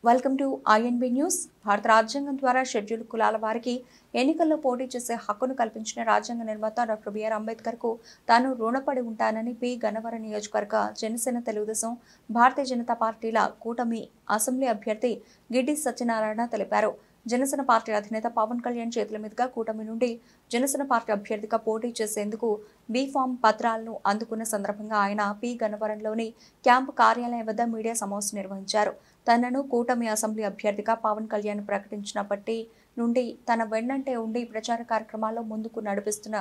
Welcome to INB news. భారత రాజ్యాంగం ద్వారా షెడ్యూల్ కులాల వారికి ఎన్నికల్లో పోటీ చేసే హక్కును కల్పించిన రాజ్యాంగ నిర్మాత డాక్టర్ బిఆర్ అంబేద్కర్ కు తాను రుణపడి ఉంటానని పి. గన్నవరం నియోజకవర్గ జనసేన, తెలుగుదేశం, భారతీయ జనతా పార్టీల కూటమి అసెంబ్లీ అభ్యర్థి గిడ్డి సత్యనారాయణ తెలిపారు. జనసేన పార్టీ అధినేత పవన్ కళ్యాణ్ చేతుల మీదుగా కూటమి నుండి జనసేన పార్టీ అభ్యర్థిగా పోటీ చేసేందుకు బీ-ఫామ్ పత్రాలను అందుకున్న సందర్భంగా ఆయన పి. గన్నవరంలోని క్యాంపు కార్యాలయం వద్ద మీడియా సమావేశం నిర్వహించారు. తనను కూటమి అసెంబ్లీ అభ్యర్థిగా పవన్ కళ్యాణ్ ప్రకటించినప్పటి నుండి తన వెన్నంటే ఉండి ప్రచార కార్యక్రమాల్లో ముందుకు నడిపిస్తున్న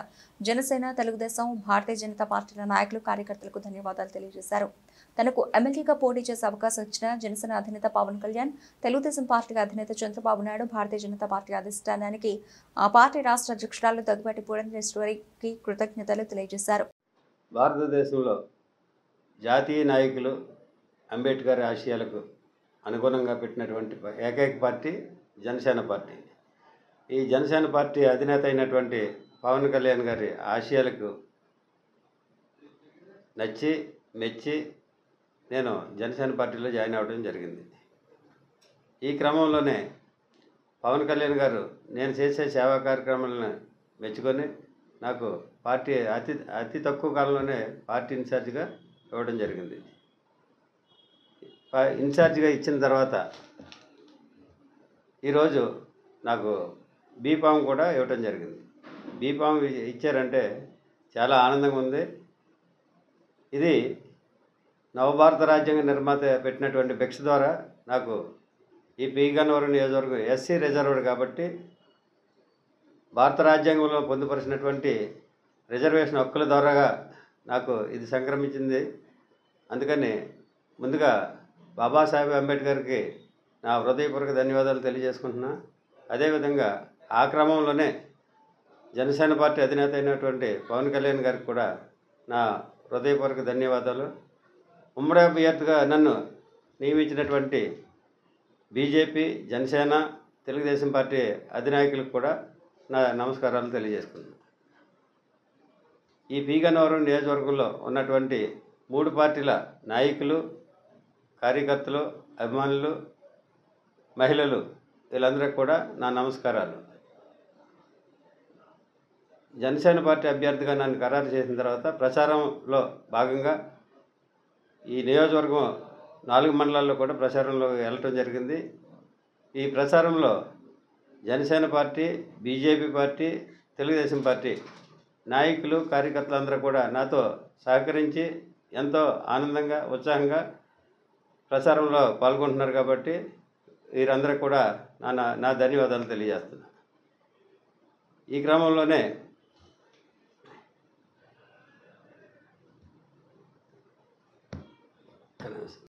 జనసేన, తెలుగుదేశం, భారతీయ జనతా పార్టీల నాయకులు, కార్యకర్తలకు ధన్యవాదాలు తెలియజేశారు. తనకు ఎమ్మెల్యేగా పోటీ చేసే అవకాశం ఇచ్చిన జనసేన అధినేత పవన్ కళ్యాణ్, తెలుగుదేశం పార్టీ అధినేత చంద్రబాబు నాయుడు, భారతీయ జనతా పార్టీ అధిష్టానానికి ఆ పార్టీ రాష్ట్ర అధ్యక్షురాలు దగ్గుబాటి పురంధేశ్వరికి కృతజ్ఞతలు తెలియజేశారు. భారతదేశంలో జాతీయ నాయకులు అంబేద్కర్ ఆశయాలకు అనుగుణంగా పెట్టినటువంటి ఏకైక పార్టీ జనసేన పార్టీ. ఈ జనసేన పార్టీ అధినేత అయినటువంటి పవన్ కళ్యాణ్ గారి ఆశయాలకు నచ్చి మెచ్చి నేను జనసేన పార్టీలో జాయిన్ అవ్వడం జరిగింది. ఈ క్రమంలోనే పవన్ కళ్యాణ్ గారు నేను చేసే సేవా కార్యక్రమాలను మెచ్చుకొని నాకు పార్టీ అతి తక్కువ కాలంలోనే పార్టీ ఇన్ఛార్జిగా ఇవ్వడం జరిగింది. ఇన్ఛార్జిగా ఇచ్చిన తర్వాత ఈరోజు నాకు బీ-ఫామ్ కూడా ఇవ్వటం జరిగింది. బీ-ఫామ్ ఇచ్చారంటే చాలా ఆనందంగా ఉంది. ఇది నవభారత రాజ్యాంగ నిర్మాత పెట్టినటువంటి భిక్ష ద్వారా నాకు ఈ పి. గన్నవరం నియోజకవర్గం ఎస్సీ రిజర్వ్డ్ కాబట్టి భారత రాజ్యాంగంలో పొందుపరిచినటువంటి రిజర్వేషన్ హక్కుల ద్వారాగా నాకు ఇది సంక్రమించింది. అందుకని ముందుగా బాబాసాహెబ్ అంబేద్కర్కి నా హృదయపూర్వక ధన్యవాదాలు తెలియజేసుకుంటున్నా. అదేవిధంగా ఆ క్రమంలోనే జనసేన పార్టీ అధినేత అయినటువంటి పవన్ కళ్యాణ్ గారికి కూడా నా హృదయపూర్వక ధన్యవాదాలు. ఉమ్మడి అభ్యర్థిగా నన్ను నియమించినటువంటి బీజేపీ, జనసేన, తెలుగుదేశం పార్టీ అధినాయకులకు కూడా నా నమస్కారాలు తెలియజేసుకున్నాను. ఈ పి. గన్నవరం నియోజకవర్గంలో ఉన్నటువంటి 3 పార్టీల నాయకులు, కార్యకర్తలు, అభిమానులు, మహిళలు వీళ్ళందరికీ కూడా నా నమస్కారాలు. జనసేన పార్టీ అభ్యర్థిగా నన్ను ఖరారు చేసిన తర్వాత ప్రచారంలో భాగంగా ఈ నియోజకవర్గం 4 మండలాల్లో కూడా ప్రచారంలో వెళ్ళటం జరిగింది. ఈ ప్రచారంలో Janasena party, BJP party, Telugu Desam party నాయకులు, కార్యకర్తలందరూ కూడా నాతో సహకరించి ఎంతో ఆనందంగా, ఉత్సాహంగా ప్రచారంలో పాల్గొంటున్నారు కాబట్టి వీరందరికీ కూడా నా ధన్యవాదాలు తెలియజేస్తున్నాను. ఈ క్రమంలోనే